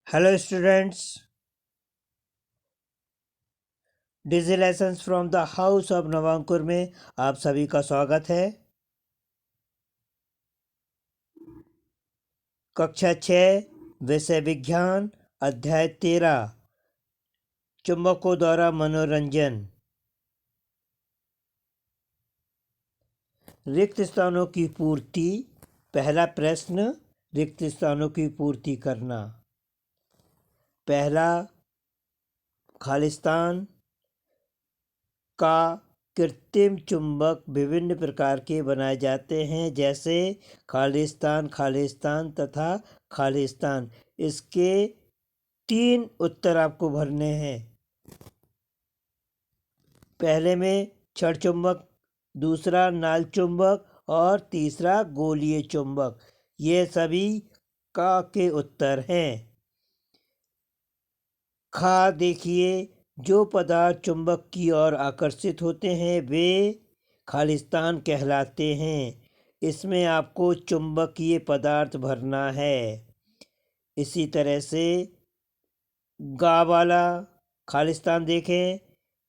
Hello students, Digi lessons from the house of Navankur में आप सभी का स्वागत है। कक्षा 6 विषय विज्ञान अध्याय 13 चुंबकों द्वारा मनोरंजन। रिक्त स्थानों की पूर्ति। पहला प्रश्न, रिक्त स्थानों की पूर्ति करना। पहला, खालिस्तान का कृत्रिम चुंबक विभिन्न प्रकार के बनाए जाते हैं, जैसे खालिस्तान, खालिस्तान तथा खालिस्तान। इसके 3 उत्तर आपको भरने हैं। पहले में छड़ चुंबक, दूसरा नाल चुंबक और तीसरा गोलीय चुंबक। ये सभी का के उत्तर हैं। देखिए, जो पदार्थ चुंबक की ओर आकर्षित होते हैं वे खालिस्तान कहलाते हैं। इसमें आपको चुंबकीय पदार्थ भरना है। इसी तरह से वाला खालिस्तान देखें,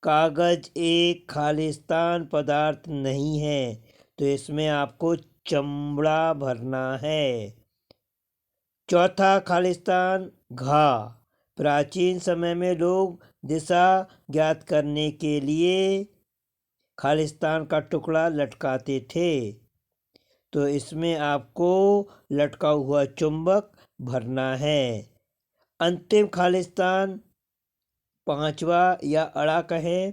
कागज एक खालिस्तान पदार्थ नहीं है, तो इसमें आपको चमड़ा भरना है। चौथा खालिस्तान प्राचीन समय में लोग दिशा ज्ञात करने के लिए खालिस्तान का टुकड़ा लटकाते थे, तो इसमें आपको लटका हुआ चुंबक भरना है। अंतिम खालिस्तान, पांचवा या अड़ा कहें,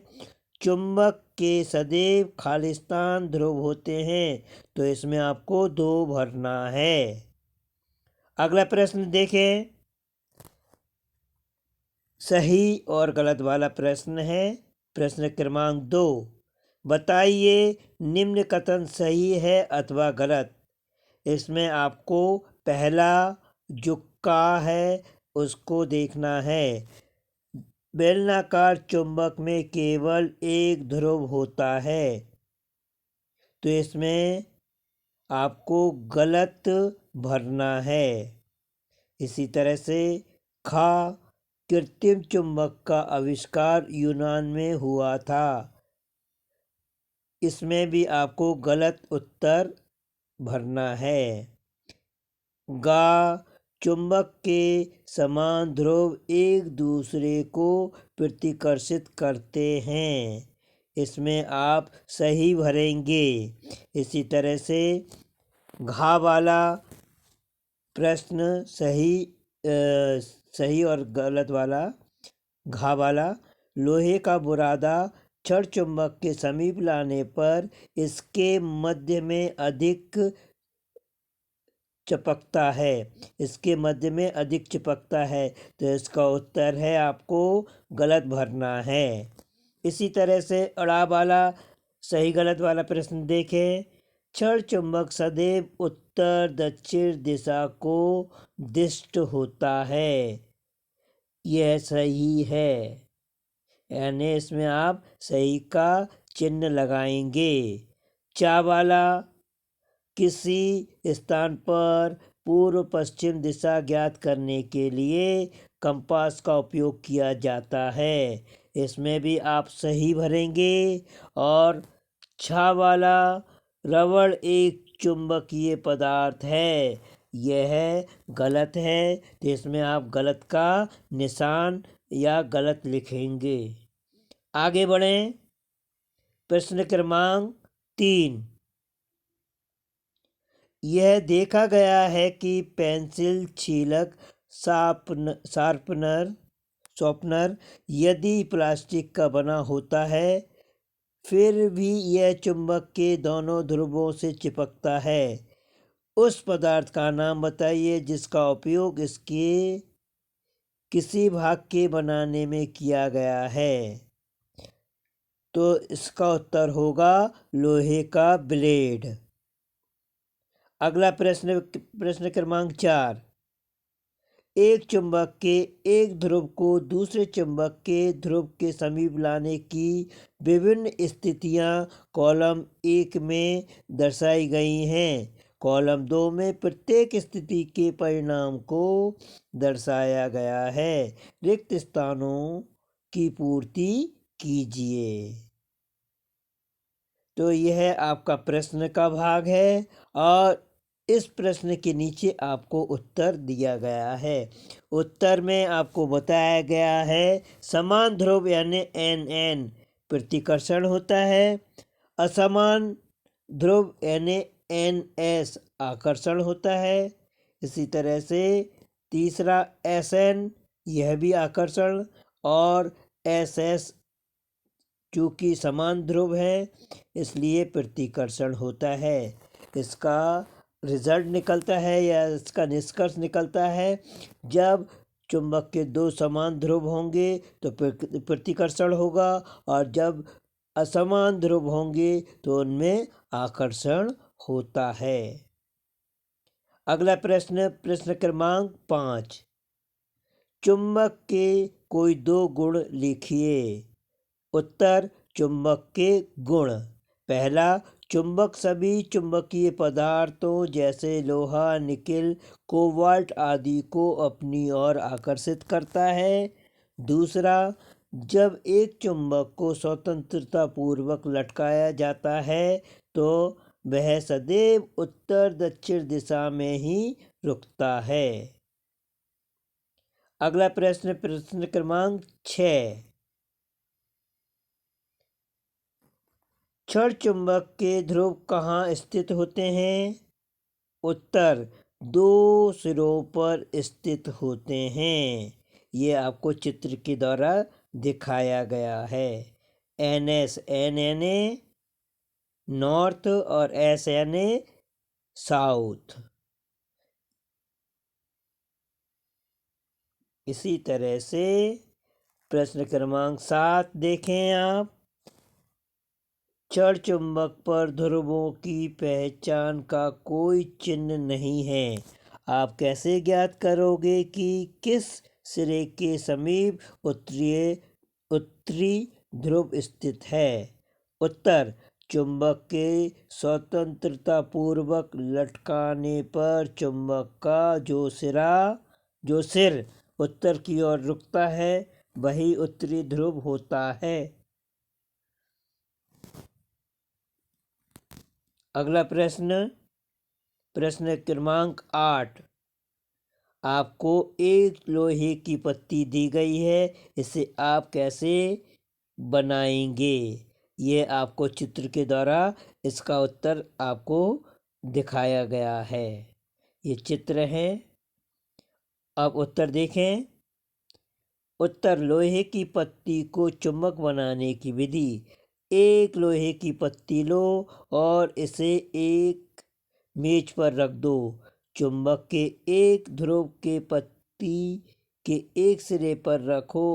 चुंबक के सदैव खालिस्तान ध्रुव होते हैं, तो इसमें आपको 2 भरना है। अगला प्रश्न देखें, सही और गलत वाला प्रश्न है। प्रश्न क्रमांक 2, बताइए निम्न कथन सही है अथवा गलत। इसमें आपको पहला जो का है उसको देखना है। बेलनाकार चुंबक में केवल एक ध्रुव होता है, तो इसमें आपको गलत भरना है। इसी तरह से कृत्रिम चुंबक का आविष्कार यूनान में हुआ था। इसमें भी आपको गलत उत्तर भरना है। चुंबक के समान ध्रुव एक दूसरे को प्रतिकर्षित करते हैं। इसमें आप सही भरेंगे। इसी तरह से वाला प्रश्न सही और गलत वाला। वाला, लोहे का बुरादा छड़ चुंबक के समीप लाने पर इसके मध्य में अधिक चिपकता है। तो इसका उत्तर है आपको गलत भरना है। इसी तरह से अड़ा वाला सही गलत वाला प्रश्न देखें। छड़ चुंबक सदैव उत्तर दक्षिण दिशा को दिष्ट होता है। यह सही है, यानी इसमें आप सही का चिन्ह लगाएंगे। वाला, किसी स्थान पर पूर्व पश्चिम दिशा ज्ञात करने के लिए कंपास का उपयोग किया जाता है। इसमें भी आप सही भरेंगे। और वाला, रबड़ एक चुंबकीय पदार्थ है, यह गलत है, तो इसमें आप गलत का निशान या गलत लिखेंगे। आगे बढ़ें। प्रश्न क्रमांक 3, यह देखा गया है कि पेंसिल, छीलक, शॉर्पनर यदि प्लास्टिक का बना होता है, फिर भी यह चुंबक के दोनों ध्रुवों से चिपकता है। उस पदार्थ का नाम बताइए जिसका उपयोग इसके किसी भाग के बनाने में किया गया है। तो इसका उत्तर होगा लोहे का ब्लेड। अगला प्रश्न क्रमांक 4, एक चुंबक के एक ध्रुव को दूसरे चुंबक के ध्रुव के समीप लाने की विभिन्न स्थितियां कॉलम 1 में दर्शाई गई हैं। कॉलम 2 में प्रत्येक स्थिति के परिणाम को दर्शाया गया है। रिक्त स्थानों की पूर्ति कीजिए। तो यह आपका प्रश्न का भाग है और इस प्रश्न के नीचे आपको उत्तर दिया गया है। उत्तर में आपको बताया गया है समान ध्रुव यानी NN प्रतिकर्षण होता है, असमान ध्रुव यानी NS आकर्षण होता है। इसी तरह से तीसरा SN यह भी आकर्षण और SS चूँकि समान ध्रुव है इसलिए प्रतिकर्षण होता है। इसका रिजल्ट निकलता है या इसका निष्कर्ष निकलता है जब चुंबक के दो समान ध्रुव होंगे तो प्रतिकर्षण होगा और जब असमान ध्रुव होंगे तो उनमें आकर्षण होता है। अगला प्रश्न, प्रश्न क्रमांक 5। चुंबक के कोई दो गुण लिखिए। उत्तर, चुंबक के गुण। पहला, चुंबक सभी चुंबकीय पदार्थों जैसे लोहा, निकेल, कोबाल्ट आदि को अपनी ओर आकर्षित करता है। दूसरा, जब एक चुंबक को स्वतंत्रता पूर्वक लटकाया जाता है तो वह सदैव उत्तर दक्षिण दिशा में ही रुकता है। अगला प्रश्न, प्रश्न क्रमांक 6। क्षण चुंबक के ध्रुव कहाँ स्थित होते हैं? उत्तर, दो सिरों पर स्थित होते हैं। ये आपको चित्र के द्वारा दिखाया गया है। NS NNA नॉर्थ और SNA साउथ। इसी तरह से प्रश्न क्रमांक 7 देखें आप। क्षण चुंबक पर ध्रुवों की पहचान का कोई चिन्ह नहीं है। आप कैसे ज्ञात करोगे कि किस सिरे के समीप उत्तरी ध्रुव स्थित है? उत्तर, चुंबक के स्वतंत्रता पूर्वक लटकाने पर चुंबक का जो सिर उत्तर की ओर रुकता है वही उत्तरी ध्रुव होता है। अगला प्रश्न, प्रश्न क्रमांक 8। आपको एक लोहे की पत्ती दी गई है, इसे आप कैसे बनाएंगे? ये आपको चित्र के द्वारा इसका उत्तर आपको दिखाया गया है। ये चित्र है, अब उत्तर देखें। उत्तर, लोहे की पत्ती को चुंबक बनाने की विधि। एक लोहे की पत्ती लो और इसे एक मेज पर रख दो। चुंबक के एक ध्रुव के पत्ती के एक सिरे पर रखो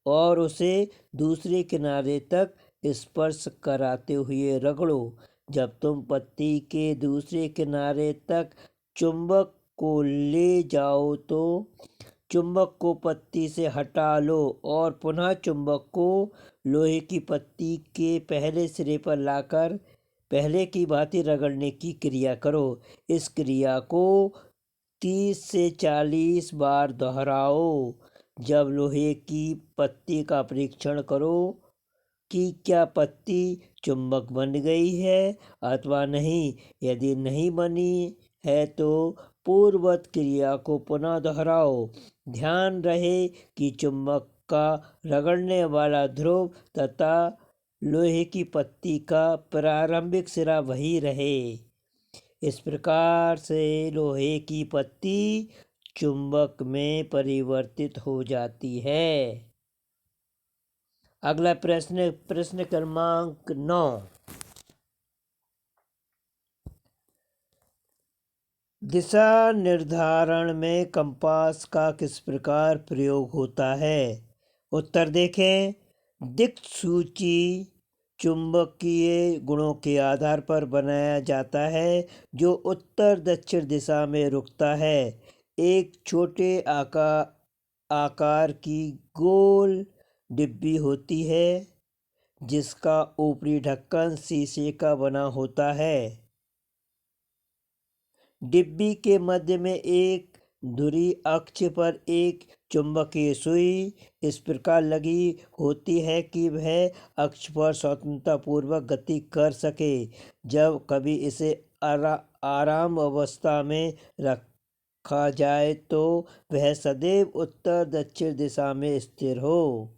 और उसे दूसरे किनारे तक स्पर्श कराते हुए रगड़ो। जब तुम पत्ती के दूसरे किनारे तक चुंबक को ले जाओ तो चुंबक को पत्ती से हटा लो और पुनः चुंबक को लोहे की पत्ती के पहले सिरे पर लाकर पहले की भांति रगड़ने की क्रिया करो। इस क्रिया को 30 से 40 बार दोहराओ। जब लोहे की पत्ती का परीक्षण करो कि क्या पत्ती चुंबक बन गई है अथवा नहीं। यदि नहीं बनी है तो पूर्ववत क्रिया को पुनः दोहराओ। ध्यान रहे कि चुंबक का रगड़ने वाला ध्रुव तथा लोहे की पत्ती का प्रारंभिक सिरा वही रहे। इस प्रकार से लोहे की पत्ती चुंबक में परिवर्तित हो जाती है। अगला प्रश्न, प्रश्न क्रमांक 9। दिशा निर्धारण में कंपास का किस प्रकार प्रयोग होता है? उत्तर देखें। दिक्सूची चुंबकीय गुणों के आधार पर बनाया जाता है जो उत्तर दक्षिण दिशा में रुकता है। एक छोटे आकार की गोल डिब्बी होती है जिसका ऊपरी ढक्कन शीशे का बना होता है। डिब्बी के मध्य में एक धुरी अक्ष पर एक चुंबकीय सुई इस प्रकार लगी होती है कि वह अक्ष पर स्वतंत्रतापूर्वक गति कर सके। जब कभी इसे आराम अवस्था में रखा जाए तो वह सदैव उत्तर दक्षिण दिशा में स्थिर हो।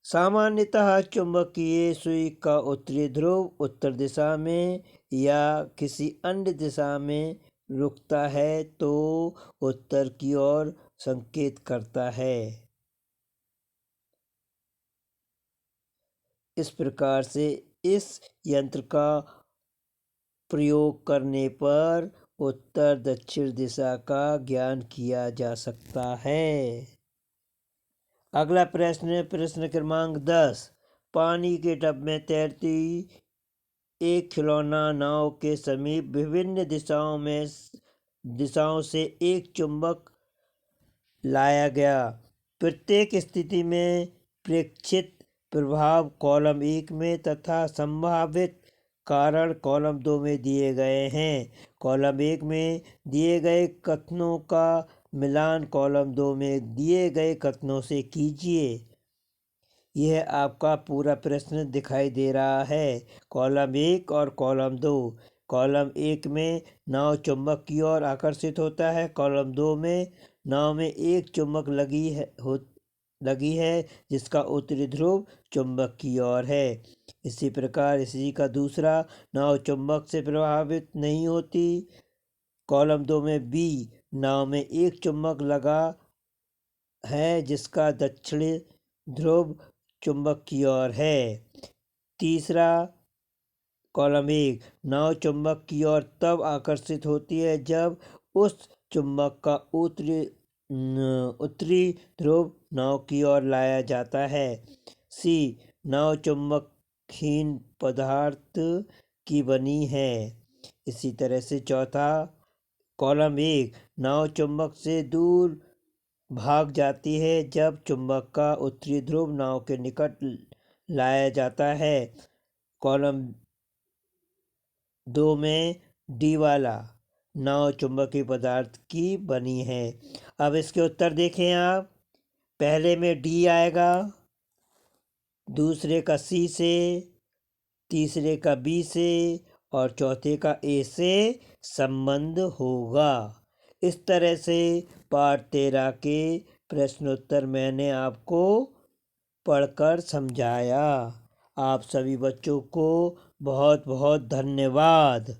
सामान्यतः चुंबकीय सुई का उत्तरी ध्रुव उत्तर दिशा में या किसी अन्य दिशा में रुकता है तो उत्तर की ओर संकेत करता है। इस प्रकार से इस यंत्र का प्रयोग करने पर उत्तर दक्षिण दिशा का ज्ञान किया जा सकता है। अगला प्रश्न क्रमांक 10। पानी के टब में तैरती एक खिलौना नाव के समीप विभिन्न दिशाओं से एक चुंबक लाया गया। प्रत्येक स्थिति में प्रेक्षित प्रभाव कॉलम 1 में तथा संभावित कारण कॉलम 2 में दिए गए हैं। कॉलम 1 में दिए गए कथनों का मिलान कॉलम 2 में दिए गए कथनों से कीजिए। यह आपका पूरा प्रश्न दिखाई दे रहा है। कॉलम 1 और कॉलम 2। कॉलम 1 में नाव चुंबक की ओर आकर्षित होता है। कॉलम 2 में नाव में एक चुंबक लगी है जिसका उत्तरी ध्रुव चुंबक की ओर है। इसी प्रकार इसी का दूसरा, नाव चुंबक से प्रभावित नहीं होती। कॉलम 2 में बी, नाव में एक चुंबक लगा है जिसका दक्षिणी ध्रुव चुंबक की ओर है। तीसरा, कॉलम 1, नाव चुंबक की ओर तब आकर्षित होती है जब उस चुंबक का उत्तरी ध्रुव नाव की ओर लाया जाता है। सी, नाव चुंबकहीन पदार्थ की बनी है। इसी तरह से चौथा, कॉलम 1, नाव चुंबक से दूर भाग जाती है जब चुंबक का उत्तरी ध्रुव नाव के निकट लाया जाता है। कॉलम 2 में डी वाला, नाव चुंबकीय पदार्थ की बनी है। अब इसके उत्तर देखें आप। पहले में डी आएगा, दूसरे का सी से, तीसरे का बी से और चौथे का ए से संबंध होगा। इस तरह से पाठ 13 के प्रश्नोत्तर मैंने आपको पढ़कर समझाया। आप सभी बच्चों को बहुत बहुत धन्यवाद।